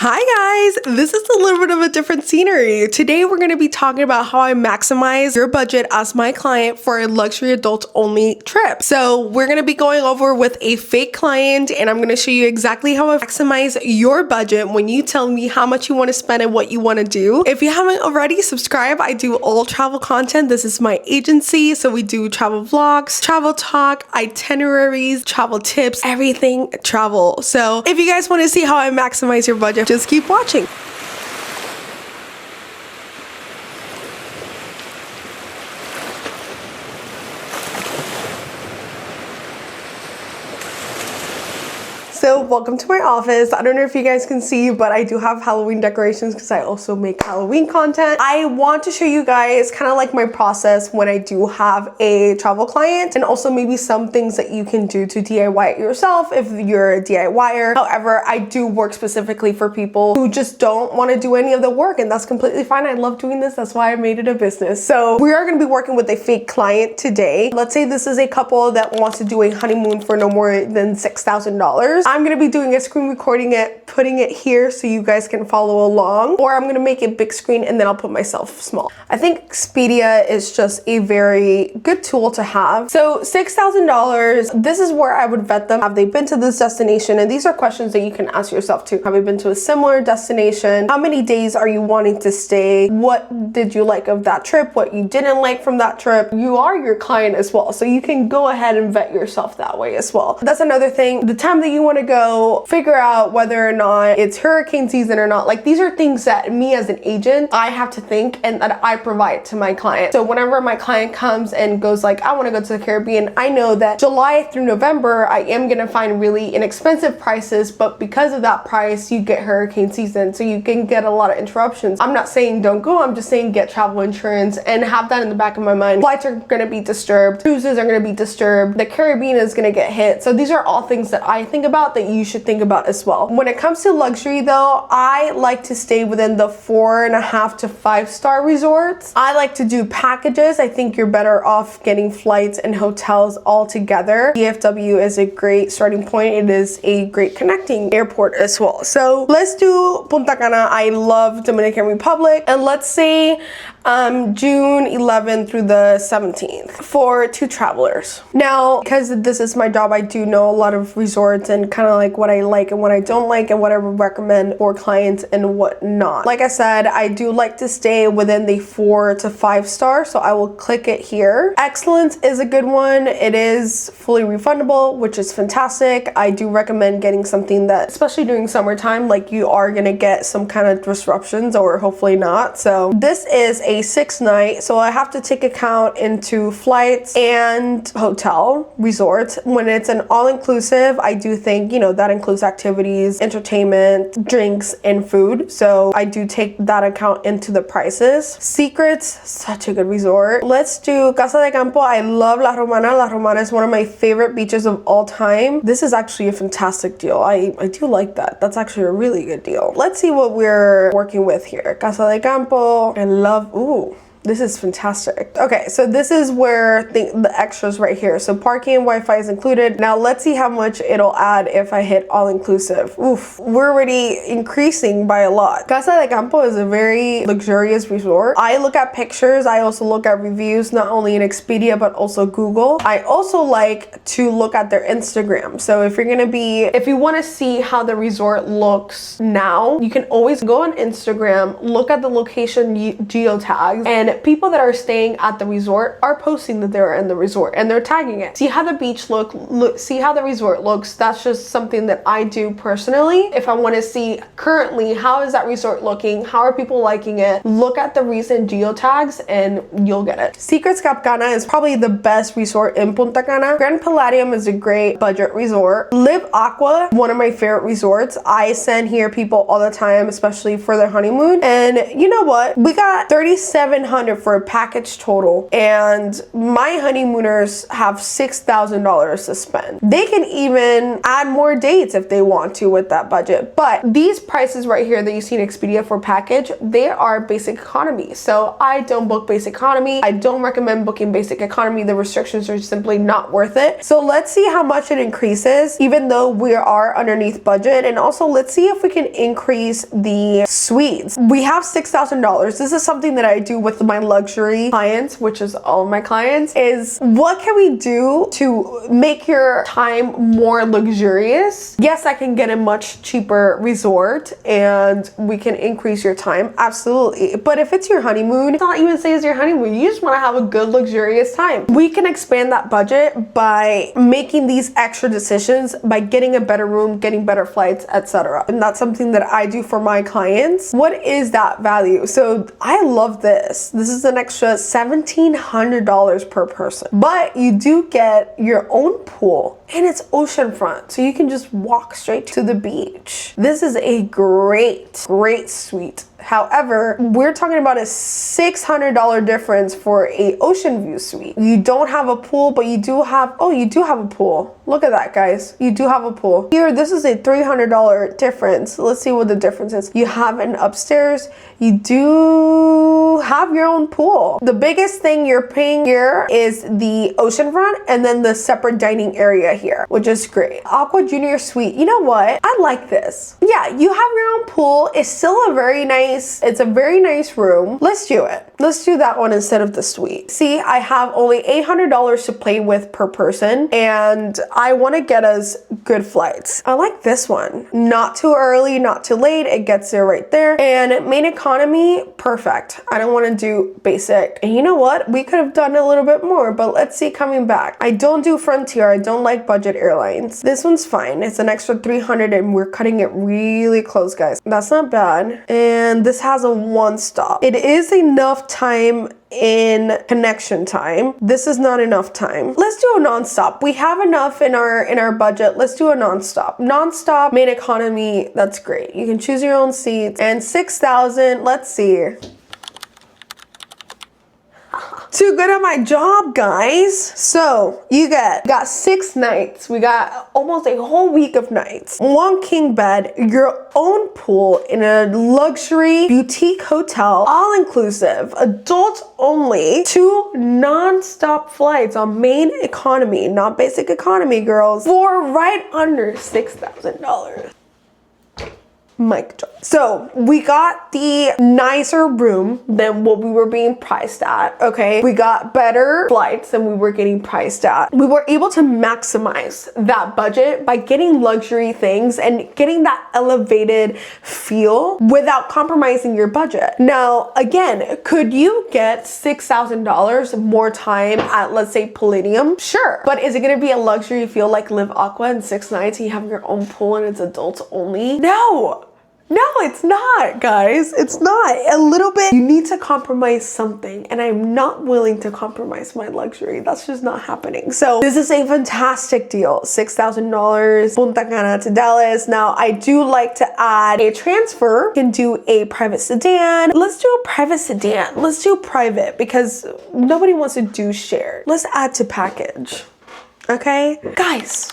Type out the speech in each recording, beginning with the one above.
Hi guys, this is a little bit of a different scenery. Today we're going to be talking about how I maximize your budget as my client for a luxury adults only trip. So we're going to be going over with a fake client and I'm going to show you exactly how I maximize your budget when you tell me how much you want to spend and what you want to do. If you haven't already, subscribe. I do all travel content. This is my agency. So we do travel vlogs, travel talk, itineraries, travel tips, everything travel. So if you guys want to see how I maximize your budget, just keep watching. So welcome to my office. I don't know if you guys can see, but I do have Halloween decorations because I also make Halloween content. I want to show you guys kind of like my process when I do have a travel client, and also maybe some things that you can do to DIY it yourself if you're a DIYer. However, I do work specifically for people who just don't want to do any of the work, and that's completely fine. I love doing this. That's why I made it a business. So we are going to be working with a fake client today. Let's say this is a couple that wants to do a honeymoon for no more than $6,000. I'm going to be doing a screen recording it, putting it here so you guys can follow along, or I'm going to make it big screen and then I'll put myself small. I think Expedia is just a very good tool to have. So $6,000, this is where I would vet them. Have they been to this destination? And these are questions that you can ask yourself too. Have you been to a similar destination? How many days are you wanting to stay? What did you like of that trip? What you didn't like from that trip? You are your client as well, so you can go ahead and vet yourself that way as well. That's another thing. The time that you want to go, figure out whether or not it's hurricane season or not. Like, these are things that me as an agent, I have to think and that I provide to my client. So whenever my client comes and goes like, I want to go to the Caribbean, I know that July through November, I am going to find really inexpensive prices, but because of that price, you get hurricane season. So you can get a lot of interruptions. I'm not saying don't go, I'm just saying get travel insurance and have that in the back of my mind. Flights are going to be disturbed. Cruises are going to be disturbed. The Caribbean is going to get hit. So these are all things that I think about that you should think about as well. When it comes to luxury though, I like to stay within the 4.5 to 5-star resorts. I like to do packages. I think you're better off getting flights and hotels all together. DFW is a great starting point. It is a great connecting airport as well. So let's do Punta Cana. I love Dominican Republic, and let's say June 11th through the 17th for 2 travelers. Now, because this is my job, I do know a lot of resorts and kind of like what I like and what I don't like and what I would recommend for clients and what not. Like I said, I do like to stay within the 4 to 5 star, so I will click it here. Excellence is a good one. It is fully refundable, which is fantastic. I do recommend getting something that, especially during summertime, like you are gonna get some kind of disruptions, or hopefully not. So this is a 6-night, so I have to take account into flights and hotel resorts. When it's an all-inclusive, I do think, you know, that includes activities, entertainment, drinks, and food. So I do take that account into the prices. Secrets, such a good resort. Let's do Casa de Campo. I love La Romana. La Romana is one of my favorite beaches of all time. This is actually a fantastic deal. I do like that. That's actually a really good deal. Let's see what we're working with here. Casa de Campo. I love, ooh, this is fantastic. Okay, so this is where the extras right here. So parking and Wi-Fi is included. Now let's see how much it'll add if I hit all inclusive. Oof, we're already increasing by a lot. Casa de Campo is a very luxurious resort. I look at pictures. I also look at reviews, not only in Expedia, but also Google. I also like to look at their Instagram. So if you want to see how the resort looks now, you can always go on Instagram, look at the location geotags, and people that are staying at the resort are posting that they're in the resort and they're tagging it. See how the beach look, see how the resort looks. That's just something that I do personally. If I want to see currently how is that resort looking, how are people liking it, look at the recent geotags and you'll get it. Secrets Cap Cana is probably the best resort in Punta Cana. Grand Palladium is a great budget resort. Live Aqua, one of my favorite resorts. I send here people all the time, especially for their honeymoon. And you know what? We got 3,700 $3,200 for a package total, and my honeymooners have $6,000 to spend. They can even add more dates if they want to with that budget. But these prices right here that you see in Expedia for package, they are basic economy. So I don't book basic economy. I don't recommend booking basic economy. The restrictions are simply not worth it. So let's see how much it increases, even though we are underneath budget. And also let's see if we can increase the suites. We have $6,000. This is something that I do with my luxury clients, which is all of my clients, is what can we do to make your time more luxurious? Yes, I can get a much cheaper resort and we can increase your time, absolutely. But if it's your honeymoon, it's not even say it's your honeymoon, you just want to have a good luxurious time. We can expand that budget by making these extra decisions, by getting a better room, getting better flights, etc. And that's something that I do for my clients. What is that value? So I love this. This is an extra $1,700 per person, but you do get your own pool and it's oceanfront, so you can just walk straight to the beach. This is a great suite. However, we're talking about a $600 difference for a ocean view suite. You don't have a pool, but you do have, oh, you do have a pool. Look at that, guys. You do have a pool. Here, this is a $300 difference. Let's see what the difference is. You have an upstairs. You do have your own pool. The biggest thing you're paying here is the oceanfront and then the separate dining area here, which is great. Aqua Junior Suite. You know what? I like this. Yeah, you have your own pool. It's still a very nice, it's a very nice room. Let's do it. Let's do that one instead of the suite. See, I have only $800 to play with per person, and I want to get us good flights. I like this one. Not too early, not too late. It gets there right there. And main economy, perfect. I don't want to do basic. And you know what? We could have done a little bit more, but let's see coming back. I don't do Frontier. I don't like budget airlines. This one's fine. It's an extra $300 and we're cutting it really close, guys. That's not bad. And this has a one stop. It is enough time in connection time. This is not enough time. Let's do a non-stop. We have enough in our budget. Let's do a non-stop. Non-stop, main economy, that's great. You can choose your own seats. And 6,000, let's see. Too good at my job, guys. So you got 6 nights. We got almost a whole week of nights. 1 king bed, your own pool in a luxury boutique hotel, all inclusive, adults only, 2 non-stop flights on main economy, not basic economy, girls, for right under $6,000. Mic drop. So we got the nicer room than what we were being priced at, okay? We got better flights than we were getting priced at. We were able to maximize that budget by getting luxury things and getting that elevated feel without compromising your budget. Now, again, could you get $6,000 more time at, let's say, Palladium? Sure. But is it gonna be a luxury feel like Live Aqua in 6 nights and you have your own pool and it's adults only? No. No, it's not, guys. It's not. A little bit, you need to compromise something, and I'm not willing to compromise my luxury. That's just not happening. So this is a fantastic deal. $6,000, Punta Cana to Dallas. Now, I do like to add a transfer. You can do a private sedan. Let's do a private sedan. Let's do private because nobody wants to do shared. Let's add to package. Okay? Guys.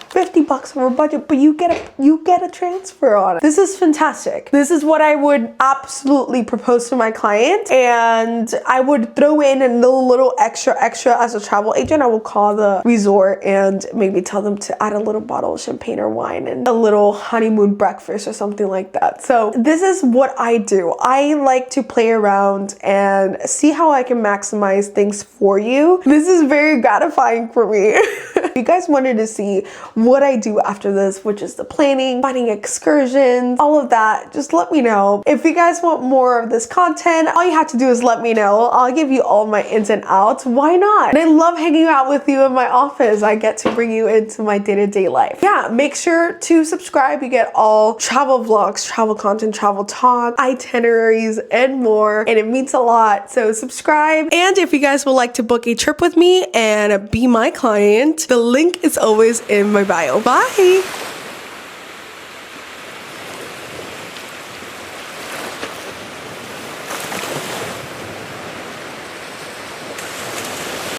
$50 over budget, but you get a transfer on it. This is fantastic. This is what I would absolutely propose to my client, and I would throw in a little extra as a travel agent. I will call the resort and maybe tell them to add a little bottle of champagne or wine and a little honeymoon breakfast or something like that. So this is what I do. I like to play around and see how I can maximize things for you. This is very gratifying for me. If you guys wanted to see what I do after this, which is the planning, finding excursions, all of that, just let me know. If you guys want more of this content, all you have to do is let me know. I'll give you all my ins and outs. Why not? And I love hanging out with you in my office. I get to bring you into my day-to-day life. Yeah, make sure to subscribe. You get all travel vlogs, travel content, travel talk, itineraries, and more. And it means a lot. So subscribe. And if you guys would like to book a trip with me and be my client, the link is always in my bio. Bye!